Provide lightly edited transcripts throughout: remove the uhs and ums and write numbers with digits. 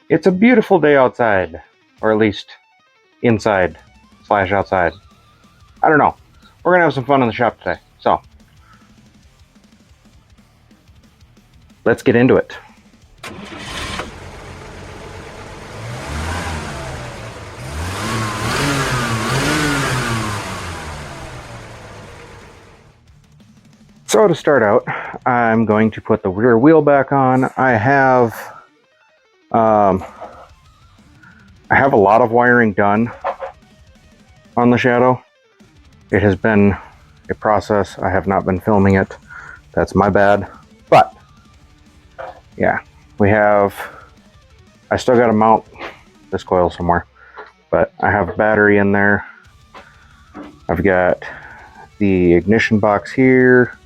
It's a beautiful day outside, or at least inside / outside. I don't know. We're gonna have some fun in the shop today, so let's get into it. So to start out, I'm going to put the rear wheel back on. I have a lot of wiring done on the Shadow. It has been a process. I have not been filming it. That's my bad. But yeah, I still got to mount this coil somewhere, but I have a battery in there. I've got the ignition box here,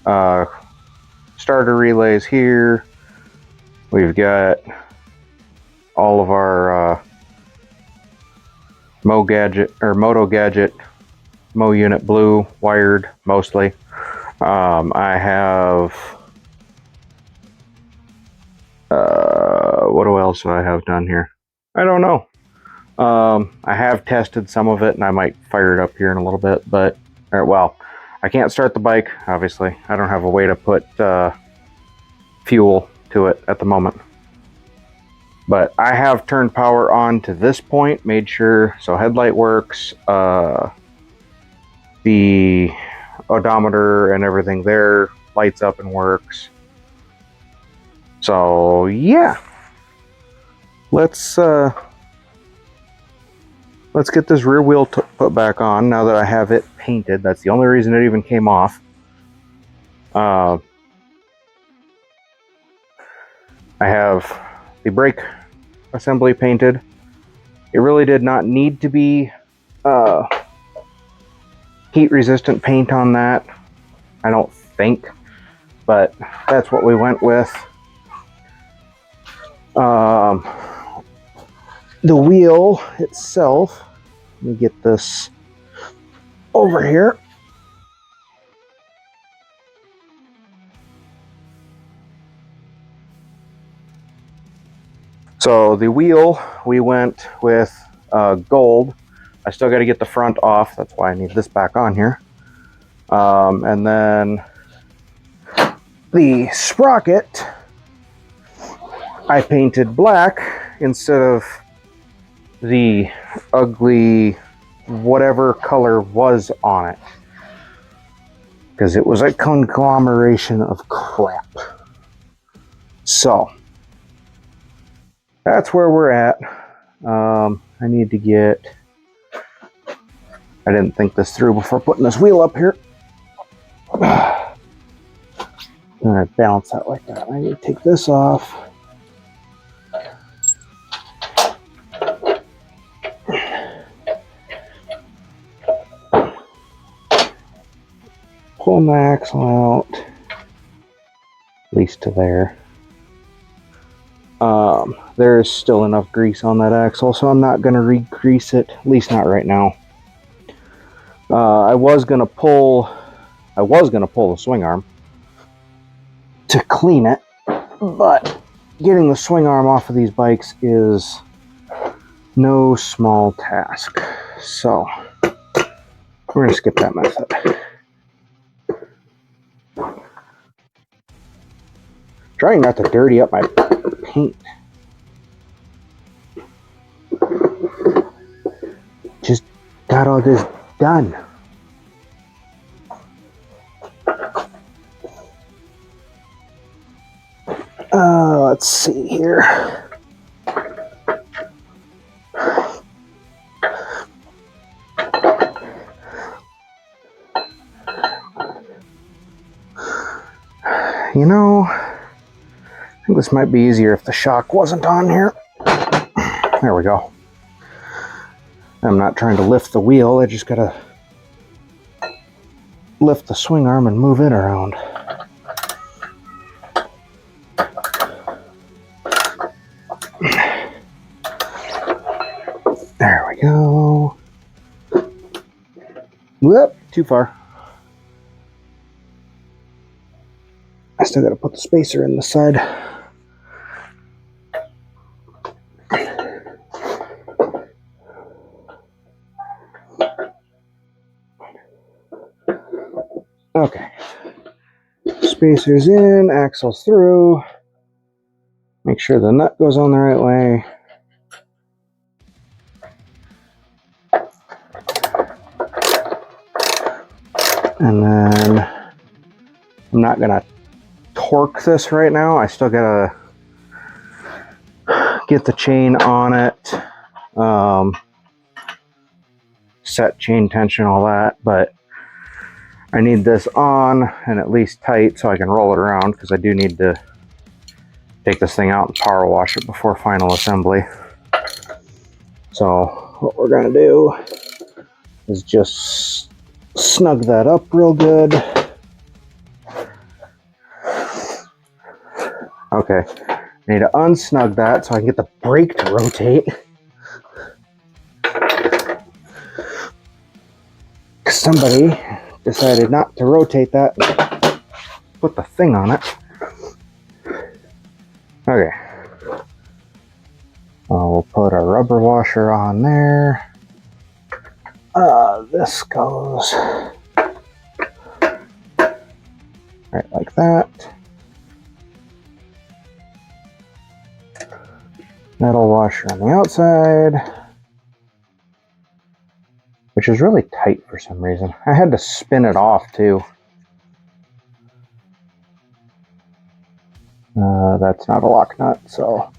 starter relays here. We've got all of our Moto Gadget Mo Unit Blue wired mostly. I have what else do I have done here? I don't know. I have tested some of it, and I might fire it up here in a little bit, but well, I can't start the bike, obviously. I don't have a way to put fuel to it at the moment. But I have turned power on to this point, made sure, so headlight works, the odometer and everything there lights up and works. So yeah, let's get this rear wheel put back on now that I have it painted. That's the only reason it even came off. I have the brake assembly painted. It really did not need to be heat resistant paint on that, I don't think, but that's what we went with. The wheel itself, let me get this over here. So the wheel, we went with gold. I still got to get the front off. That's why I need this back on here. And then the sprocket, I painted black instead of the ugly whatever color was on it, because it was a conglomeration of crap. So that's where we're at. I need to get, I didn't think this through before putting this wheel up here. I'm gonna balance that like that. I need to take this off. Pull my axle out, at least to there. There's still enough grease on that axle, so I'm not gonna re-grease it, at least not right now. I was gonna pull the swing arm to clean it, but getting the swing arm off of these bikes is no small task. So we're gonna skip that method. Trying not to dirty up my paint. Just got all this done. Let's see here. You know, I think this might be easier if the shock wasn't on here. There we go. I'm not trying to lift the wheel, I just gotta lift the swing arm and move it around. There we go. Whoop, too far. I still gotta put the spacer in the side. spacers in, axles through. Make sure the nut goes on the right way. And then I'm not gonna torque this right now. I still gotta get the chain on it, set chain tension, all that, but I need this on and at least tight so I can roll it around, because I do need to take this thing out and power wash it before final assembly. So what we're gonna do is just snug that up real good. Okay, I need to unsnug that so I can get the brake to rotate. Somebody decided not to rotate that and put the thing on it. Okay. We'll put a rubber washer on there. This goes right like that. Metal washer on the outside, which is really tight for some reason. I had to spin it off too. That's not a lock nut, so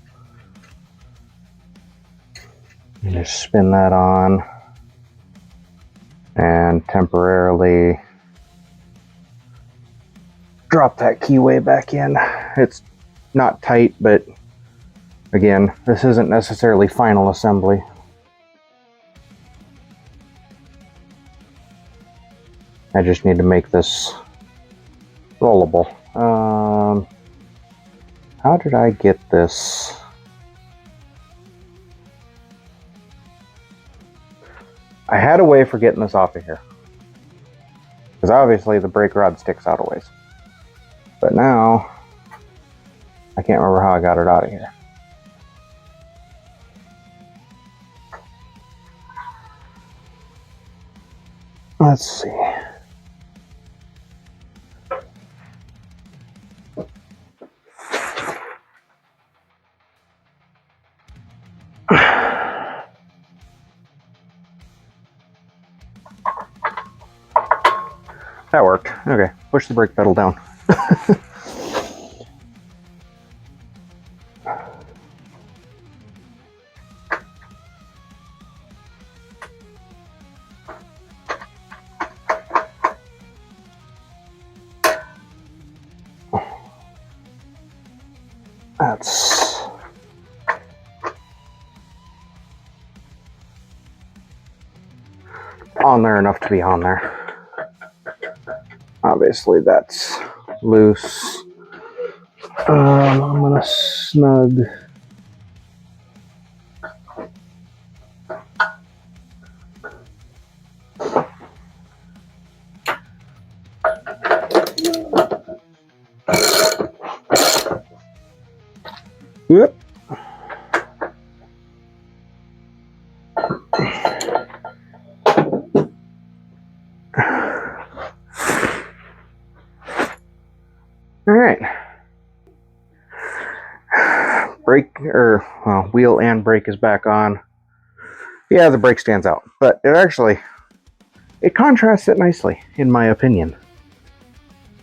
you just spin that on and temporarily drop that keyway back in. It's not tight, but again, this isn't necessarily final assembly. I just need to make this rollable. How did I get this? I had a way for getting this off of here, because obviously the brake rod sticks out a ways. But now, I can't remember how I got it out of here. Let's see. That worked. Okay, push the brake pedal down. That's on there enough to be on there. Obviously that's loose. I'm gonna snug yep. All right. Brake, or well, wheel and brake is back on. Yeah, the brake stands out, but it contrasts it nicely, in my opinion.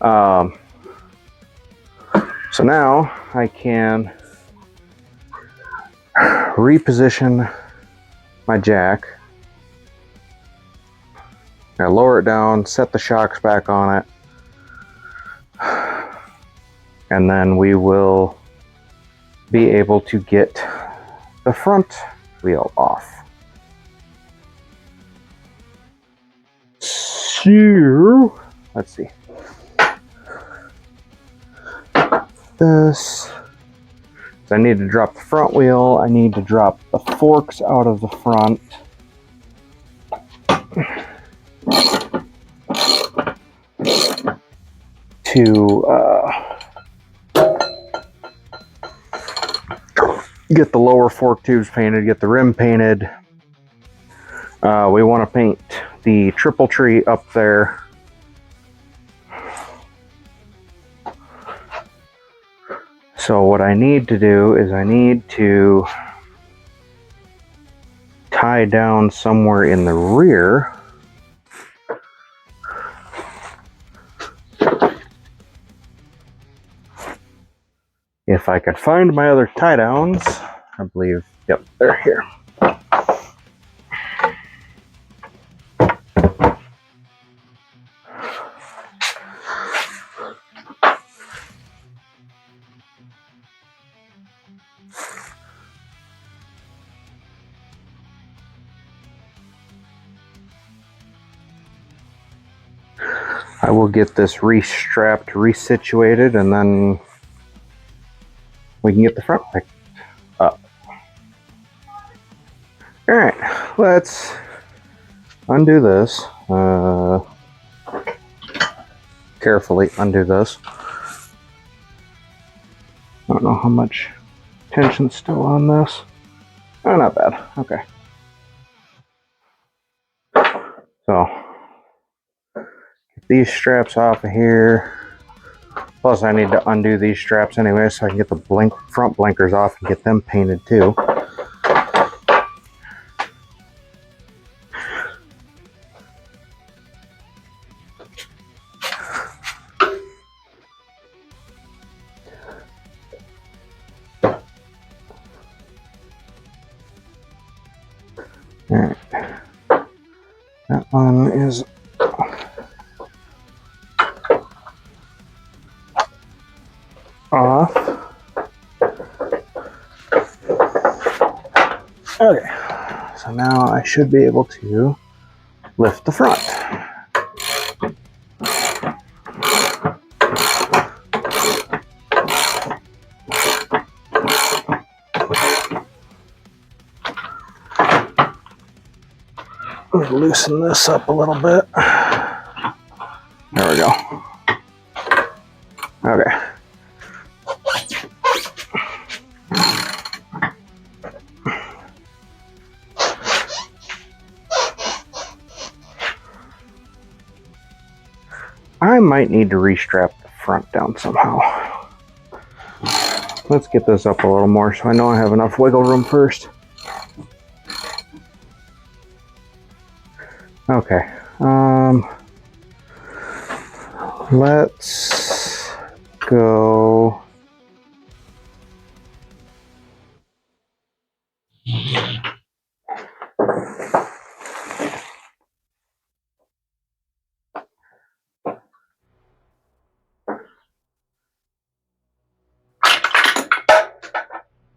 So now I can reposition my jack. I lower it down, set the shocks back on it, and then we will be able to get the front wheel off. So, let's see. This. So I need to drop the front wheel. I need to drop the forks out of the front. To get the lower fork tubes painted, get the rim painted. We want to paint the triple tree up there. So what I need to do is I need to tie down somewhere in the rear if I could find my other tie downs. I believe, yep, they're here. I will get this restrapped, resituated, and then we can get the front picked up. Alright, let's undo this. Carefully undo this. I don't know how much tension's still on this. Oh, not bad. Okay. So, get these straps off of here. Plus, I need to undo these straps anyway so I can get the front blinkers off and get them painted too. Alright. That one is off. Okay, so now I should be able to lift the front. Let me loosen this up a little bit. There we go. Okay. I might need to restrap the front down somehow. Let's get this up a little more so I know I have enough wiggle room first. Okay. Let's go.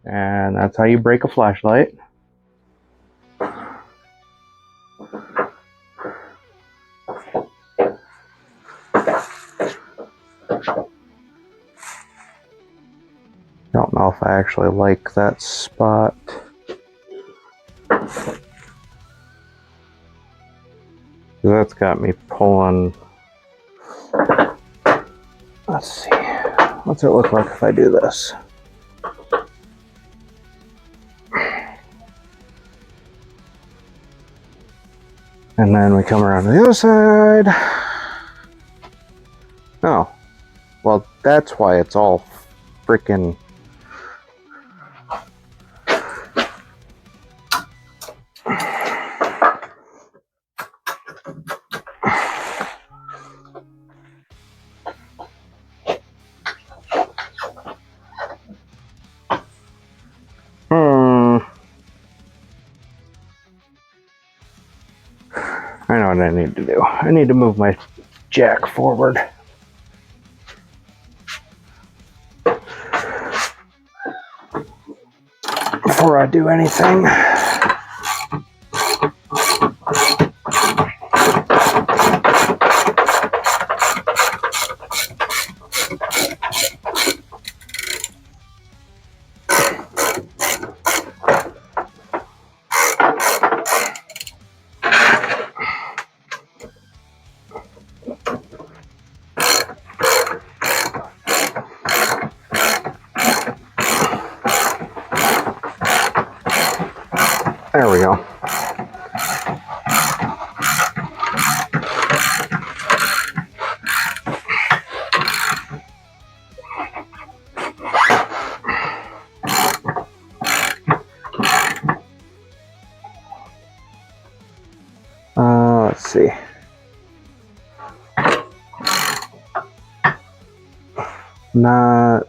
And that's how you break a flashlight. Don't know if I actually like that spot. That's got me pulling. Let's see. What's it look like if I do this? And then we come around to the other side. Oh. Well, that's why it's all freaking. I know what I need to do. I need to move my jack forward. Before I do anything. There we go. see. Not.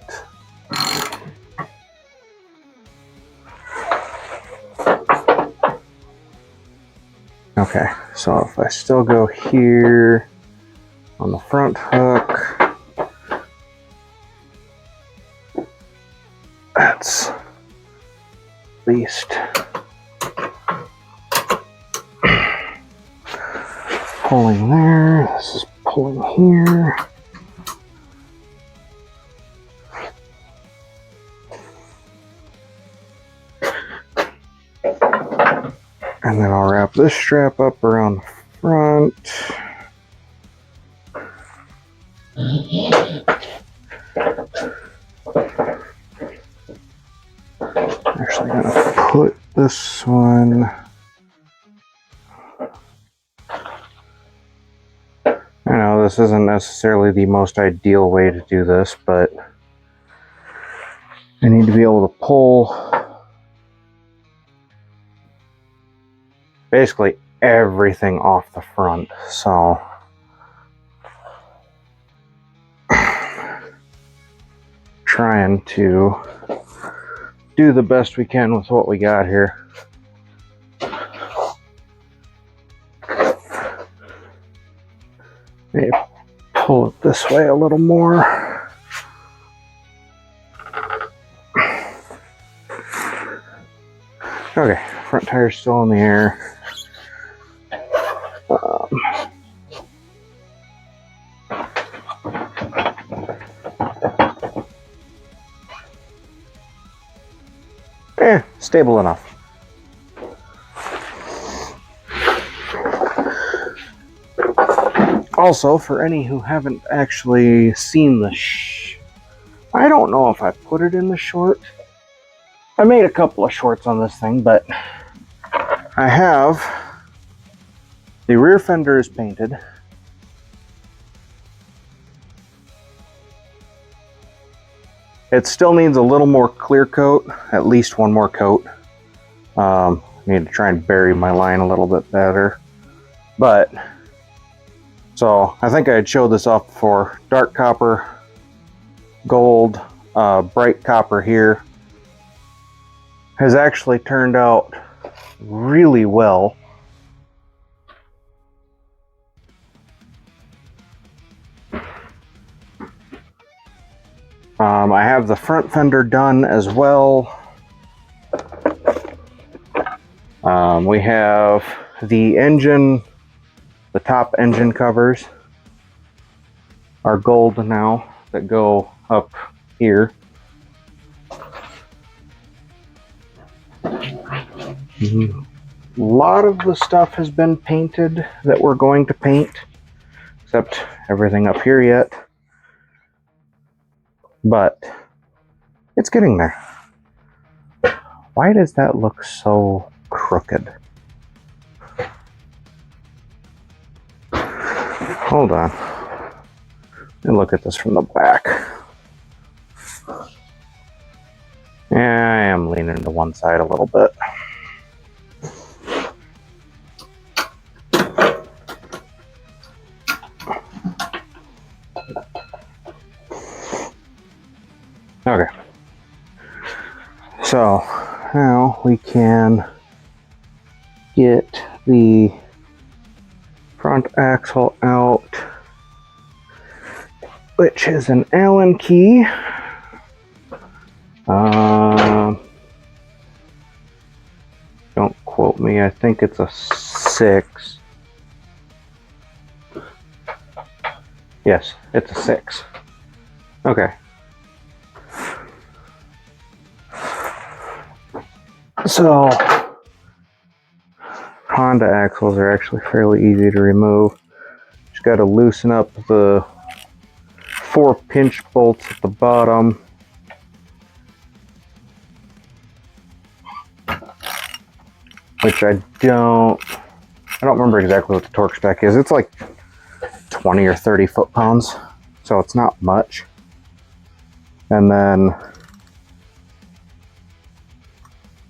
Okay, so if I still go here on the front hook, that's at least pulling there. This is pulling here. And then I'll wrap this strap up around the front. Actually, I'm gonna put this one. I know this isn't necessarily the most ideal way to do this, but I need to be able to pull basically everything off the front, so trying to do the best we can with what we got here. Maybe pull it this way a little more. Okay, front tire's still in the air. Stable enough. Also, for any who haven't actually seen the I don't know if I put it in the short. I made a couple of shorts on this thing, but I have the rear fender is painted. It still needs a little more clear coat, at least one more coat. I need to try and bury my line a little bit better. But, so I think I had showed this off before. Dark copper, gold, bright copper here. Has actually turned out really well. I have the front fender done as well. We have the engine, the top engine covers are gold now that go up here. A lot of the stuff has been painted that we're going to paint, except everything up here yet. But it's getting there. Why does that look so crooked? Hold on. Let me look at this from the back. Yeah, I am leaning to one side a little bit. Okay. So now we can get the front axle out, which is an Allen key. Don't quote me, I think it's a 6. Yes, it's a 6. Okay. So, Honda axles are actually fairly easy to remove. Just got to loosen up the 4 pinch bolts at the bottom. Which I don't remember exactly what the torque spec is. It's like 20 or 30 foot-pounds, so it's not much. And then,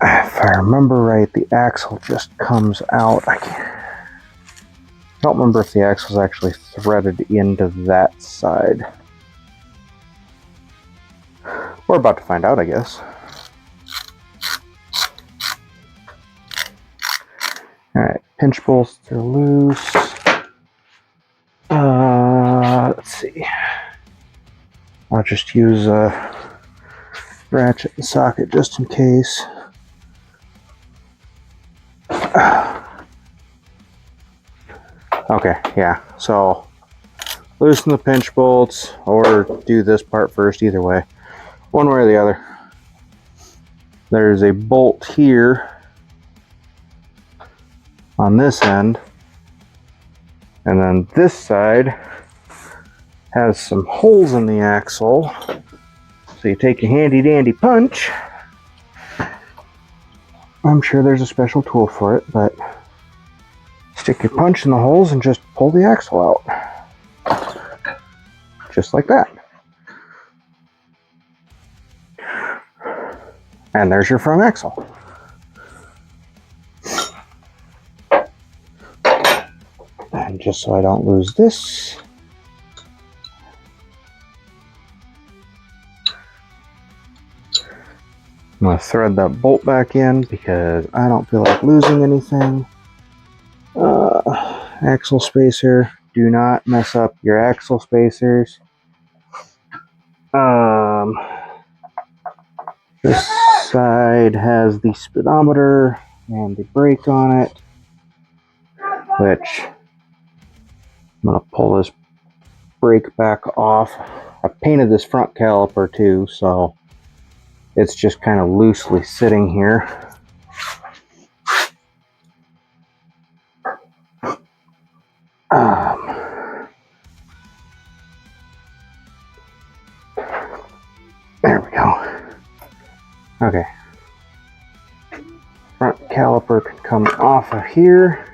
if I remember right, the axle just comes out. I don't remember if the axle is actually threaded into that side. We're about to find out, I guess. Alright, pinch bolts are loose. Let's see. I'll just use a ratchet and socket just in case. Okay, yeah, so loosen the pinch bolts or do this part first, either way. One way or the other. There's a bolt here on this end, and then this side has some holes in the axle. So you take your handy dandy punch. I'm sure there's a special tool for it, but stick your punch in the holes and just pull the axle out. Just like that. And there's your front axle. And just so I don't lose this, I'm going to thread that bolt back in because I don't feel like losing anything. Axle spacer. Do not mess up your axle spacers. This side has the speedometer and the brake on it, which I'm going to pull this brake back off. I painted this front caliper too, so it's just kind of loosely sitting here. There we go. Okay. Front caliper can come off of here.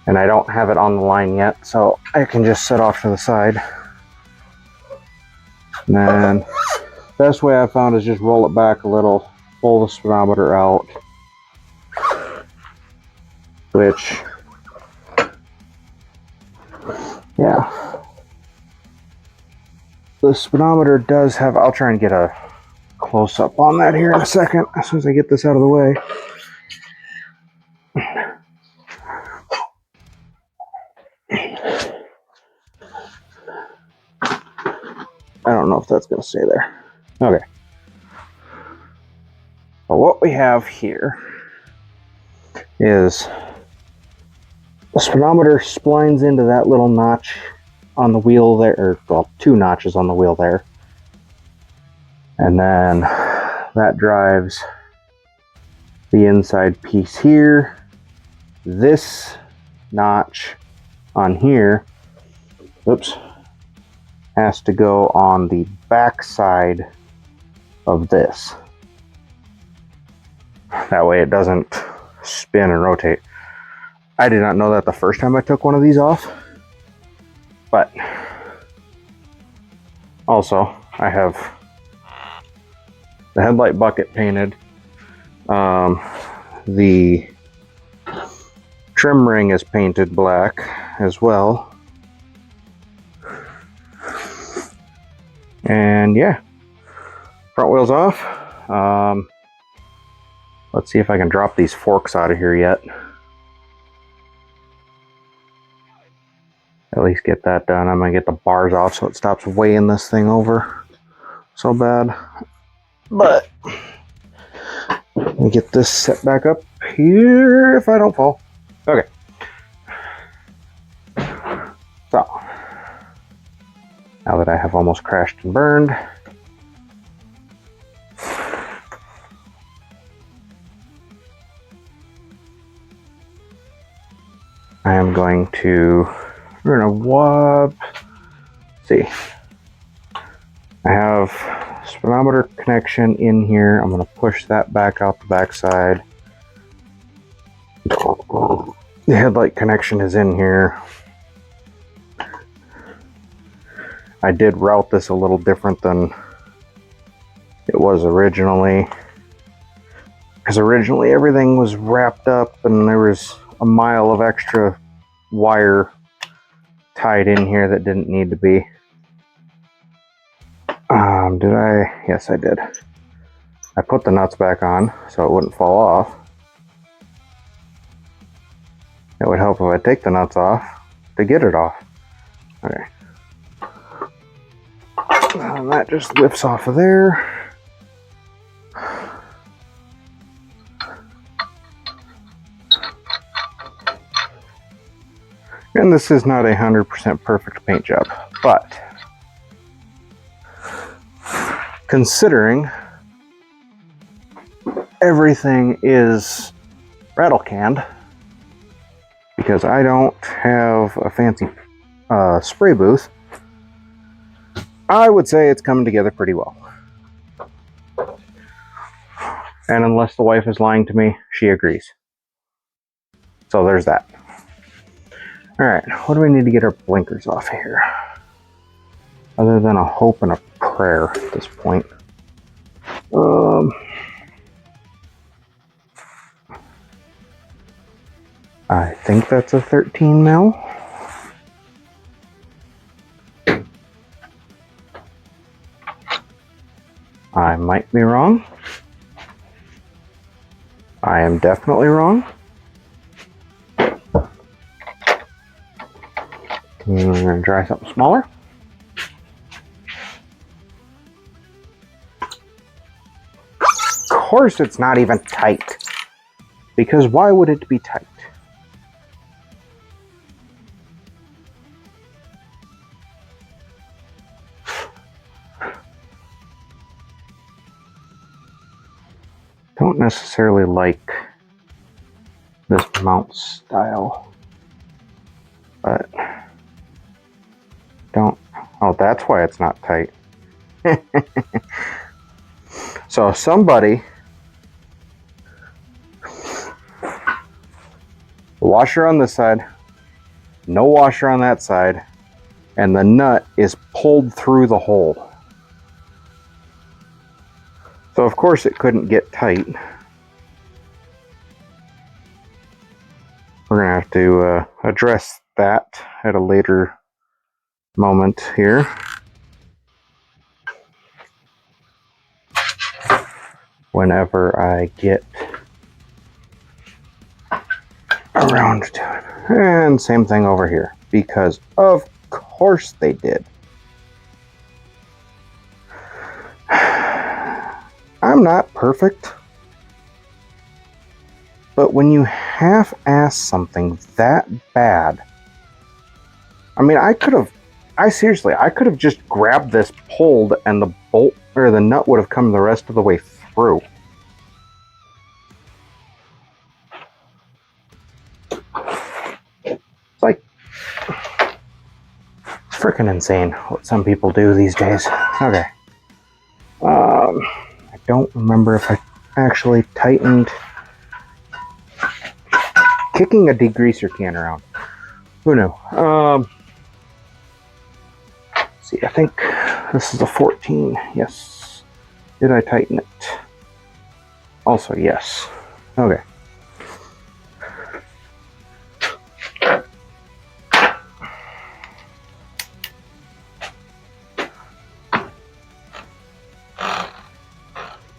And I don't have it on the line yet, so I can just set off to the side. And then, best way I found is just roll it back a little, pull the speedometer out. Which, yeah. The speedometer does have, I'll try and get a close up on that here in a second, as soon as I get this out of the way. I don't know if that's going to stay there. Okay. So what we have here is the speedometer splines into that little notch on the wheel there, or well, two notches on the wheel there. And then that drives the inside piece here. This notch on here, oops, has to go on the back side of this. That way it doesn't spin and rotate. I did not know that the first time I took one of these off, but also I have the headlight bucket painted. The trim ring is painted black as well. And yeah, front wheel's off. Let's see if I can drop these forks out of here yet. At least get that done. I'm gonna get the bars off so it stops weighing this thing over so bad. But let me get this set back up here if I don't fall. Okay. So now that I have almost crashed and burned, I am going to, we're gonna see. I have speedometer connection in here. I'm gonna push that back out the back side. The headlight connection is in here. I did route this a little different than it was originally, because originally everything was wrapped up and there was a mile of extra wire tied in here that didn't need to be. Did I? Yes, I did. I put the nuts back on so it wouldn't fall off. It would help if I take the nuts off to get it off. Okay. And that just lifts off of there. And this is not 100% perfect paint job, but considering everything is rattle canned, because I don't have a fancy spray booth, I would say it's coming together pretty well. And unless the wife is lying to me, she agrees. So there's that. Alright, what do we need to get our blinkers off here? Other than a hope and a prayer at this point. I think that's a 13 mil. I might be wrong. I am definitely wrong. We're going to try something smaller. Of course it's not even tight. Because why would it be tight? Don't necessarily like this mount style, but don't. Oh, that's why it's not tight. So somebody, washer on this side, no washer on that side, and the nut is pulled through the hole. So of course it couldn't get tight. We're gonna have to address that at a later moment here. Whenever I get around to it. And same thing over here, because of course they did. I'm not perfect, but when you half-ass something that bad, I mean, I could have just grabbed this, pulled, and the bolt or the nut would have come the rest of the way through. It's like freaking insane what some people do these days. Okay. I don't remember if I actually tightened. Kicking a degreaser can around. Who knew? See, I think this is a 14. Yes. Did I tighten it? Also, yes. Okay.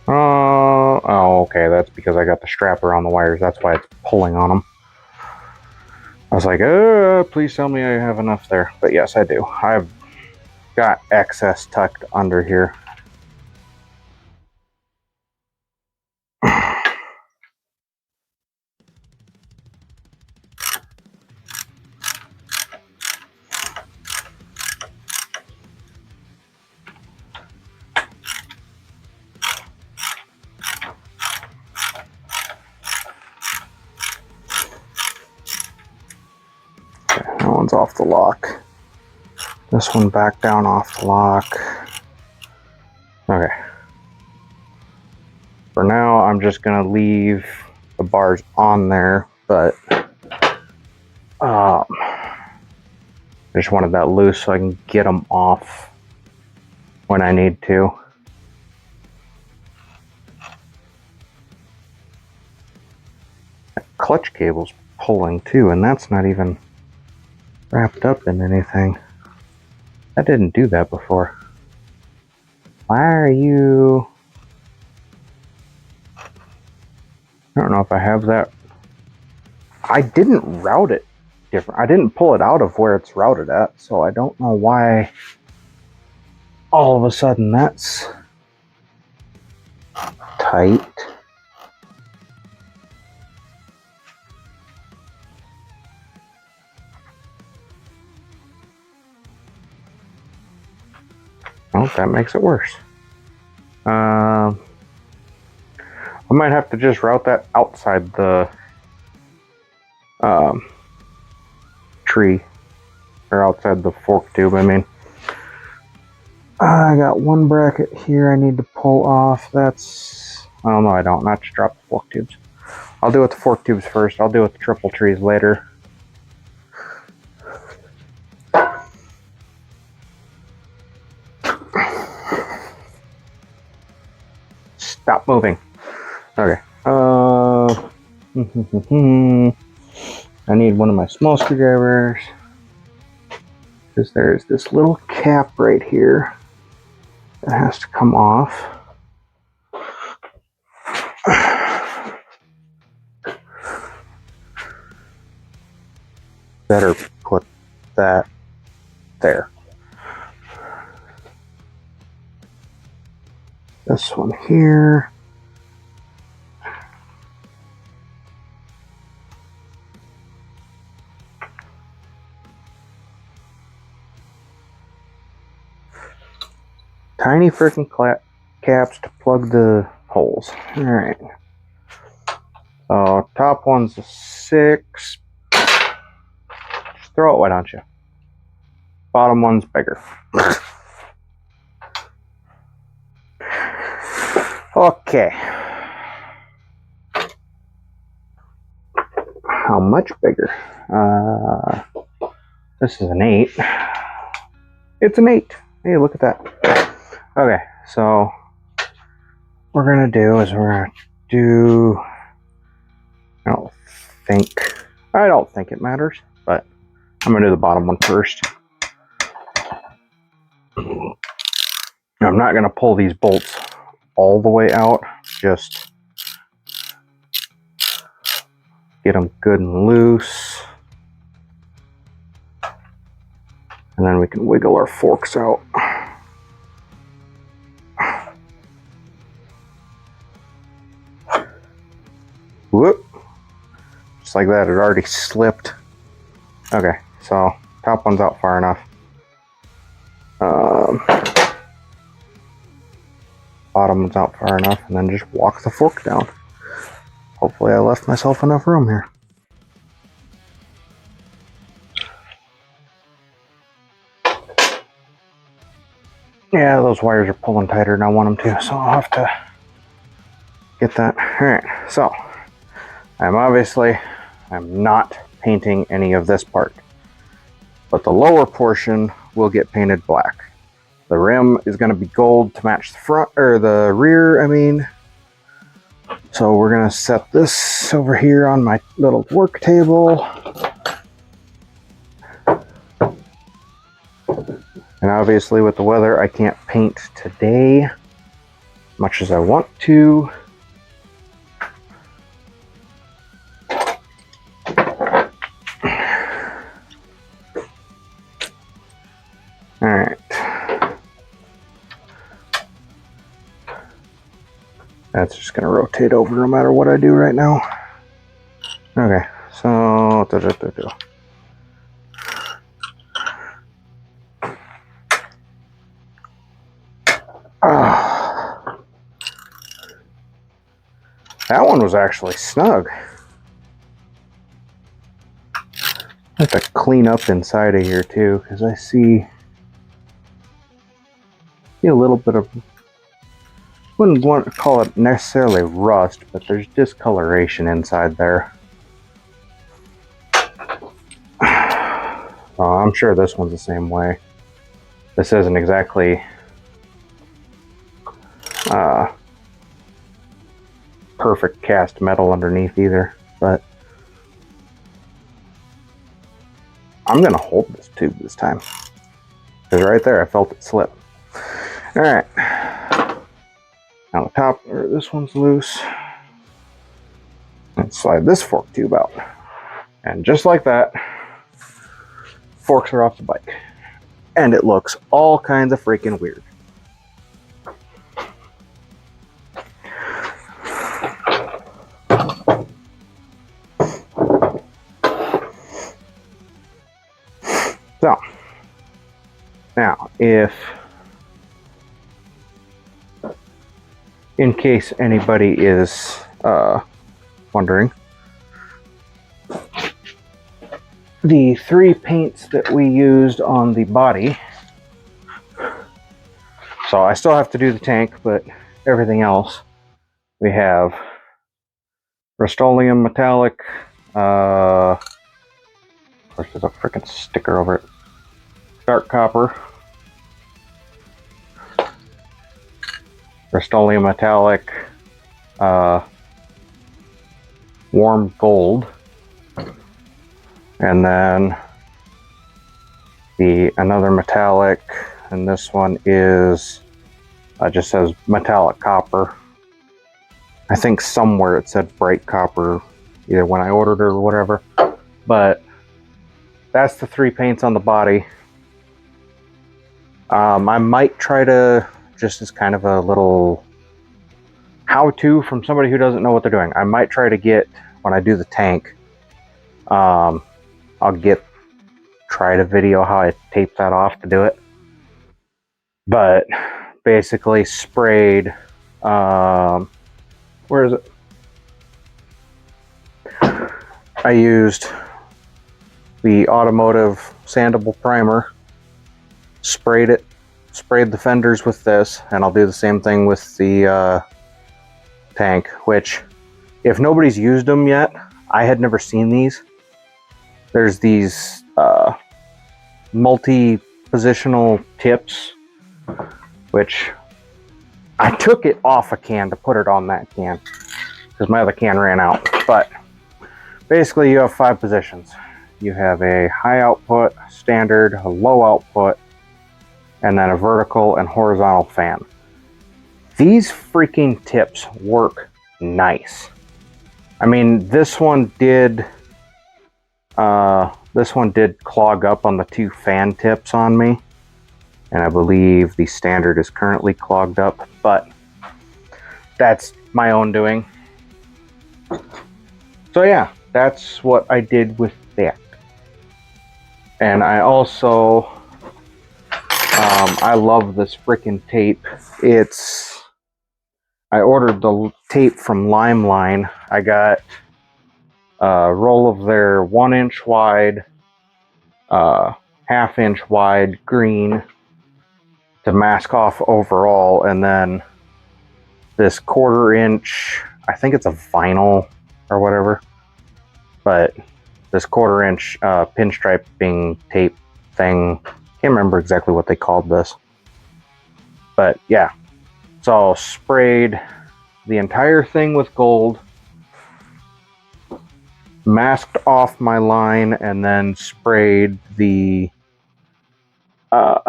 Oh, okay, that's because I got the strap around the wires. That's why it's pulling on them. I was like, please tell me I have enough there. But yes, I do. I've got excess tucked under here. That one's off the lock. This one back down off the lock. Okay. For now, I'm just gonna leave the bars on there, but I just wanted that loose so I can get them off when I need to. That clutch cable's pulling too, and that's not even wrapped up in anything. I didn't do that before. Why are you... I don't know if I have that. I didn't route it different. I didn't pull it out of where it's routed at, so I don't know why all of a sudden that's tight. Oh, that makes it worse. I might have to just route that outside the tree, or outside the fork tube, I mean. I got one bracket here I need to pull off. That's... oh no, I don't. Not to drop the fork tubes. I'll do it with the fork tubes first. I'll do it with the triple trees later. Stop moving. Okay. I need one of my small screwdrivers, because there's this little cap right here that has to come off. Better put that there. This one here. Tiny freaking caps to plug the holes. Alright. So, top one's a 6. Just throw it, why don't you? Bottom one's bigger. Okay. How much bigger? This is an 8. It's an 8. Hey, look at that. Okay, so what we're gonna do is we're gonna do... I don't think it matters, but I'm gonna do the bottom one first. I'm not gonna pull these bolts all the way out, just get them good and loose, and then we can wiggle our forks out. Whoop. Just like that, it already slipped. Okay, so top one's out far enough. Bottom one's out far enough, and then just walk the fork down. Hopefully I left myself enough room here. Yeah, those wires are pulling tighter than I want them to, so I'll have to get that. Alright, so I'm not painting any of this part, but the lower portion will get painted black. The rim is going to be gold to match the front, or the rear, I mean. So we're going to set this over here on my little work table. And obviously with the weather, I can't paint today, much as I want to. Alright. That's just going to rotate over no matter what I do right now. Okay, so... that one was actually snug. I have to clean up inside of here too, because I see a little bit of, wouldn't want to call it necessarily rust, but there's discoloration inside there. I'm sure this one's the same way. This isn't exactly perfect cast metal underneath either, but I'm gonna hold this tube this time. Because right there, I felt it slip. All right. Now the top, or this one's loose. And slide this fork tube out. And just like that, forks are off the bike. And it looks all kinds of freaking weird. So, now in case anybody is wondering, the 3 paints that we used on the body, so I still have to do the tank, but everything else, we have Rust-Oleum Metallic, of course there's a freaking sticker over it, Dark Copper, Rust-Oleum Metallic, Warm Gold, and then another metallic, and this one is just says Metallic Copper. I think somewhere it said Bright Copper, either when I ordered it or whatever, but that's the 3 paints on the body. I might try to, just as kind of a little how-to from somebody who doesn't know what they're doing, I might try to get, when I do the tank, I'll try to video how I tape that off to do it. But basically sprayed, where is it? I used the automotive sandable primer, sprayed the fenders with this, and I'll do the same thing with the tank, which, if nobody's used them yet, I had never seen these. There's these multi-positional tips, which I took it off a can to put it on that can because my other can ran out. But basically you have 5 positions. You have a high output, standard, a low output, and then a vertical and horizontal fan. These freaking tips work nice. I mean, this one did clog up on the 2 fan tips on me, and I believe the standard is currently clogged up, but that's my own doing. So yeah, that's what I did with that. And I also I love this freaking tape. I ordered the tape from Limeline. I got a roll of their 1-inch wide, 1/2-inch wide green to mask off overall, and then this 1/4-inch, I think it's a vinyl or whatever, but this 1/4-inch pinstriping tape thing. Can't remember exactly what they called this, but yeah. So sprayed the entire thing with gold, masked off my line, and then sprayed the I'll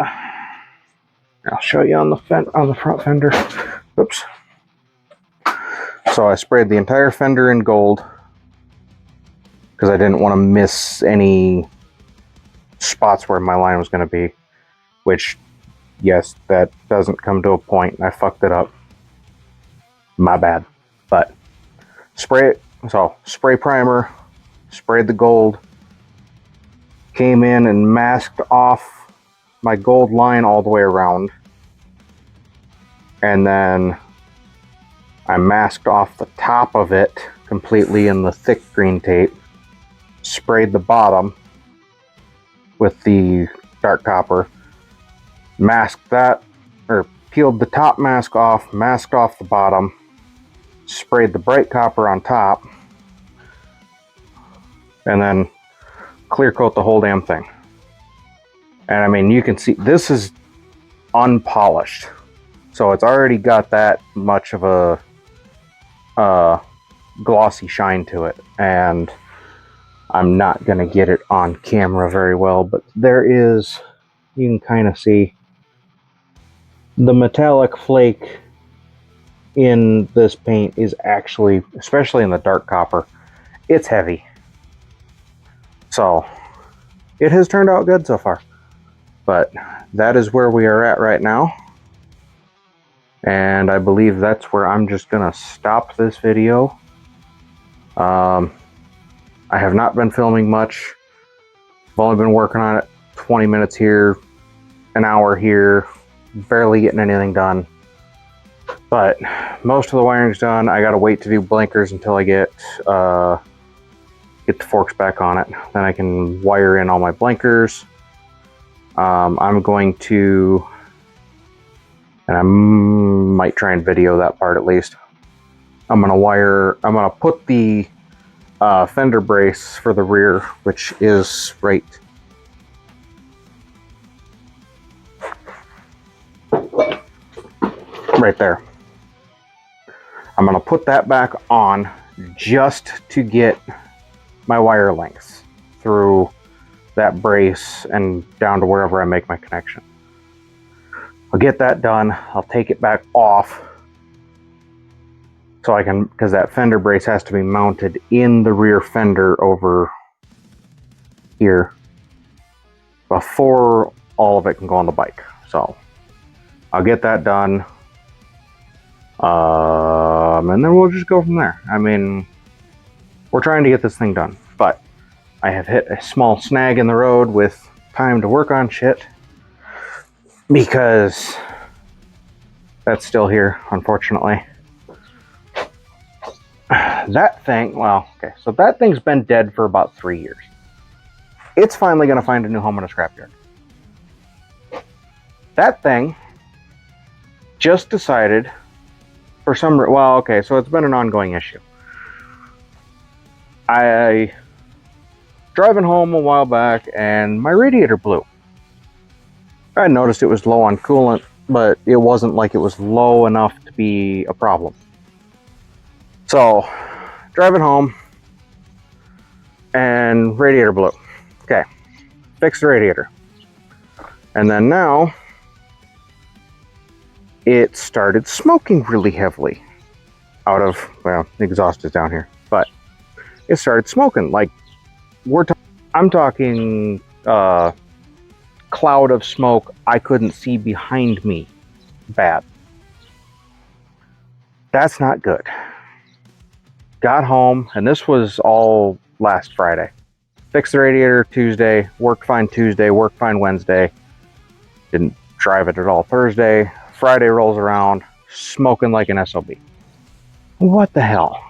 show you on the front fender. Oops. So I sprayed the entire fender in gold because I didn't want to miss any spots where my line was going to be, which, yes, that doesn't come to a point. I fucked it up. My bad. But spray primer, sprayed the gold, came in and masked off my gold line all the way around, and then I masked off the top of it completely in the thick green tape, sprayed the bottom with the dark copper, masked that, or peeled the top mask off, masked off the bottom, sprayed the bright copper on top, and then clear coat the whole damn thing. And I mean, you can see this is unpolished, so it's already got that much of a glossy shine to it. And I'm not going to get it on camera very well, but there is, you can kind of see the metallic flake in this paint is actually, especially in the dark copper, it's heavy. So it has turned out good so far. But that is where we are at right now. And I believe that's where I'm just going to stop this video. I have not been filming much. I've only been working on it 20 minutes here, an hour here, barely getting anything done. But most of the wiring's done. I gotta wait to do blinkers until I get the forks back on it. Then I can wire in all my blinkers. I'm going to, and I might try and video that part at least. I'm gonna put the fender brace for the rear, which is right there. I'm gonna put that back on just to get my wire lengths through that brace and down to wherever I make my connection. I'll get that done. I'll take it back off so I can, because that fender brace has to be mounted in the rear fender over here before all of it can go on the bike. So I'll get that done. And then we'll just go from there. I mean, we're trying to get this thing done, but I have hit a small snag in the road with time to work on shit because that's still here, unfortunately. That thing, well, okay, so that thing's been dead for about 3 years. It's finally going to find a new home in a scrapyard. That thing just decided for some, well, okay, so it's been an ongoing issue. I driving home a while back and my radiator blew. I noticed it was low on coolant, but it wasn't like it was low enough to be a problem. So, driving home and radiator blew. Okay, fix the radiator. And then now it started smoking really heavily out of, well, the exhaust is down here, but it started smoking like I'm talking cloud of smoke I couldn't see behind me. Bad. That's not good. Got home, and this was all last Friday. Fixed the radiator Tuesday, worked fine Tuesday, worked fine Wednesday. Didn't drive it at all Thursday. Friday rolls around, smoking like an SOB. What the hell?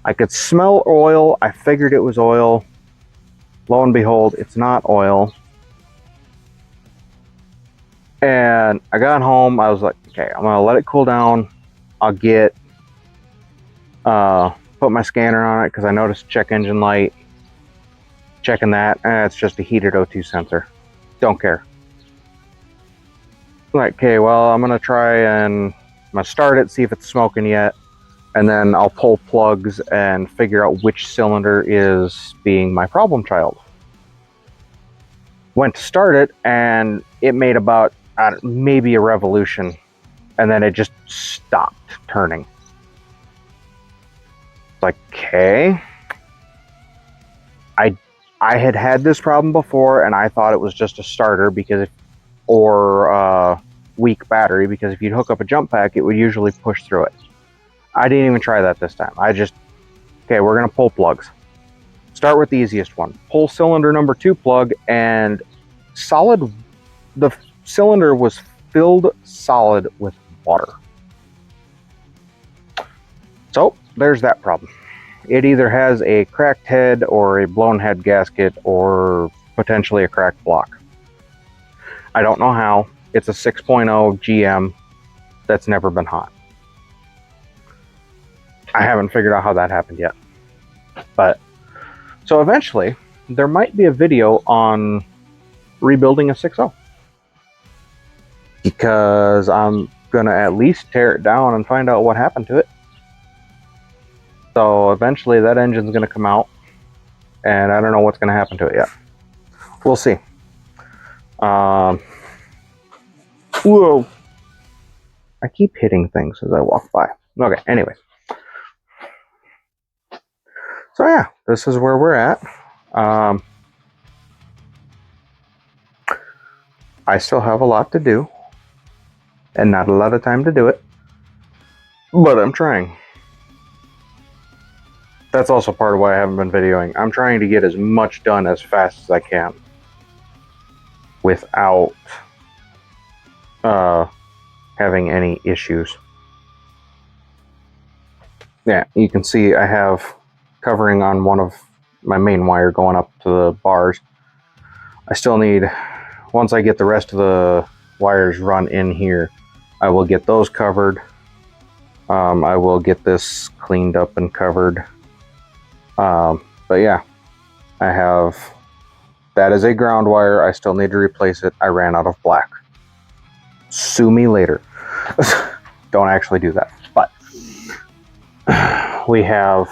I could smell oil. I figured it was oil. Lo and behold, it's not oil. And I got home. I was like, okay, I'm going to let it cool down. I'll get, put my scanner on it because I noticed check engine light. Checking that. It's just a heated O2 sensor. Don't care. Like, okay, well, I'm going to try and I'm going to start it, see if it's smoking yet. And then I'll pull plugs and figure out which cylinder is being my problem child. Went to start it, and it made about maybe a revolution, and then it just stopped turning. Like, okay. I had this problem before, and I thought it was just a starter because, or weak battery, because if you'd hook up a jump pack, it would usually push through it. I didn't even try that this time. I just, okay, we're gonna pull plugs. Start with the easiest one. Pull cylinder number 2 plug, and the cylinder was filled solid with water. So there's that problem. It either has a cracked head or a blown head gasket or potentially a cracked block. I don't know how. It's a 6.0 GM that's never been hot. I haven't figured out how that happened yet. But so eventually there might be a video on rebuilding a 6.0. Because I'm gonna at least tear it down and find out what happened to it. So eventually that engine's gonna come out. and I don't know what's going to happen to it yet. We'll see. Whoa! I keep hitting things as I walk by. Okay, anyway. So yeah, this is where we're at. I still have a lot to do, and not a lot of time to do it, but I'm trying. That's also part of why I haven't been videoing. I'm trying to get as much done as fast as I can without having any issues. Yeah, you can see I have covering on one of my main wire going up to the bars. I still need, once I get the rest of the wires run in here, I will get those covered. I will get this cleaned up and covered. But yeah, I have, that is a ground wire. I still need to replace it. I ran out of black. Sue me later. Don't actually do that. But we have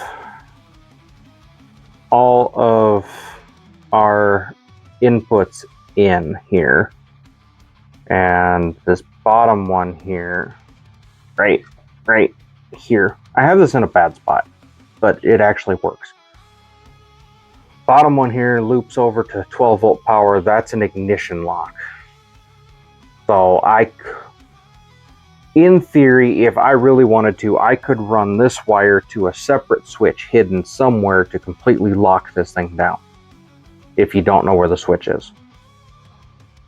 all of our inputs in here, and this bottom one here, right here, I have this in a bad spot, but it actually works. Bottom one here loops over to 12 volt power. That's an ignition lock. So in theory, if I really wanted to, I could run this wire to a separate switch hidden somewhere to completely lock this thing down, if you don't know where the switch is.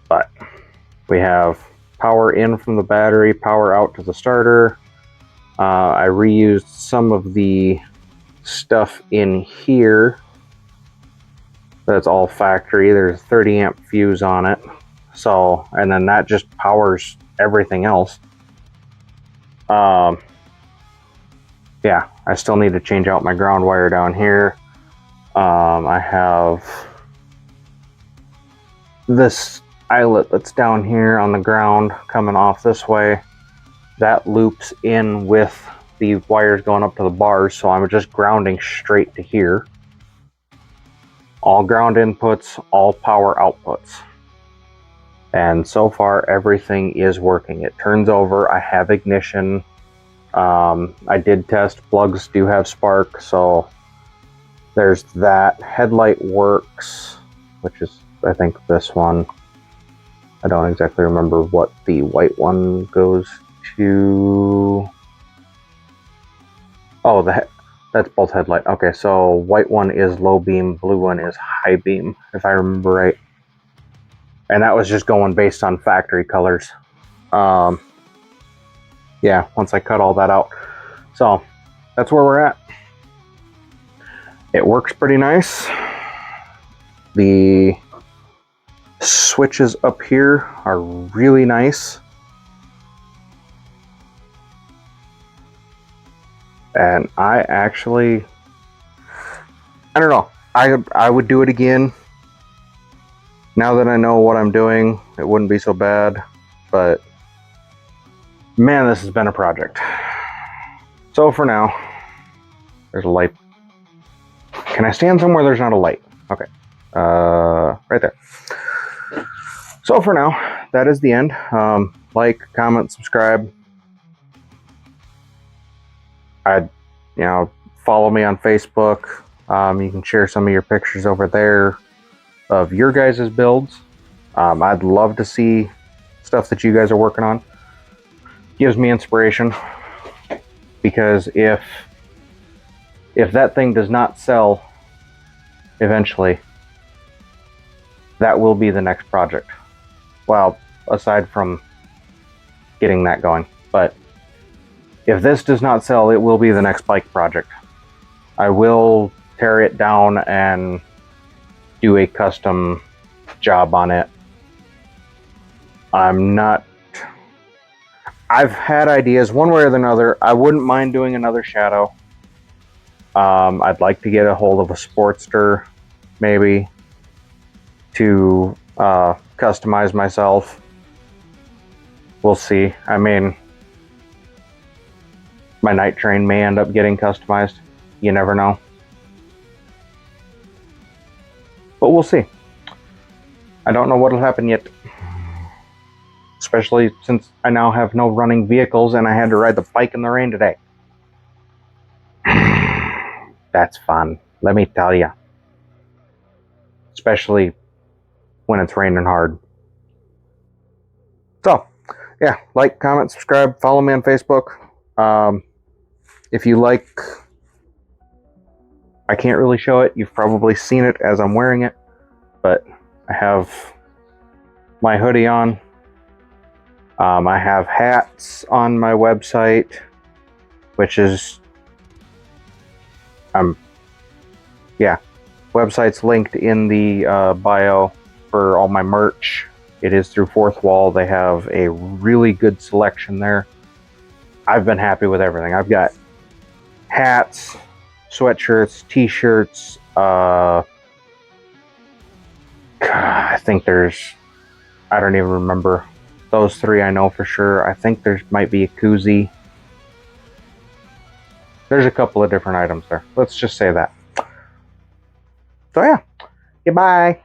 But we have power in from the battery, power out to the starter. I reused some of the stuff in here. That's all factory. There's a 30 amp fuse on it. So, and then that just powers everything else. Yeah, I still need to change out my ground wire down here. I have this eyelet that's down here on the ground coming off this way. That loops in with the wires going up to the bars, so I'm just grounding straight to here. All ground inputs, all power outputs. And so far, everything is working. It turns over. I have ignition. I did test, plugs do have spark, so there's that. Headlight works, which is, I think, this one. I don't exactly remember what the white one goes to. Oh, that's both headlight. Okay, so white one is low beam, blue one is high beam, if I remember right. And that was just going based on factory colors. Yeah, once I cut all that out. So that's where we're at. It works pretty nice. The switches up here are really nice. And I don't know, I would do it again. Now that I know what I'm doing, it wouldn't be so bad, but man, this has been a project. So for now, there's a light. Can I stand somewhere there's not a light? Okay, right there. So for now, that is the end. Like, comment, subscribe. Follow me on Facebook. You can share some of your pictures over there of your guys' builds. I'd love to see stuff that you guys are working on. Gives me inspiration, because if that thing does not sell eventually, that will be the next project. Well, aside from getting that going, but if this does not sell, it will be the next bike project. I will tear it down and do a custom job on it. I've had ideas one way or another. I wouldn't mind doing another Shadow. I'd like to get a hold of a Sportster, maybe, to customize myself. We'll see. I mean, my night train may end up getting customized. You never know. But we'll see. I don't know what'll happen yet. Especially since I now have no running vehicles and I had to ride the bike in the rain today. That's fun, let me tell you. Especially when it's raining hard. So, yeah, like, comment, subscribe, follow me on Facebook. If you like, I can't really show it. You've probably seen it as I'm wearing it, but I have my hoodie on. I have hats on my website, which is, yeah, website's linked in the bio for all my merch. It is through Fourth Wall. They have a really good selection there. I've been happy with everything. I've got hats, sweatshirts, t-shirts, I think there's, I don't even remember. Those three I know for sure. I think there might be a koozie. There's a couple of different items there. Let's just say that. So yeah, goodbye.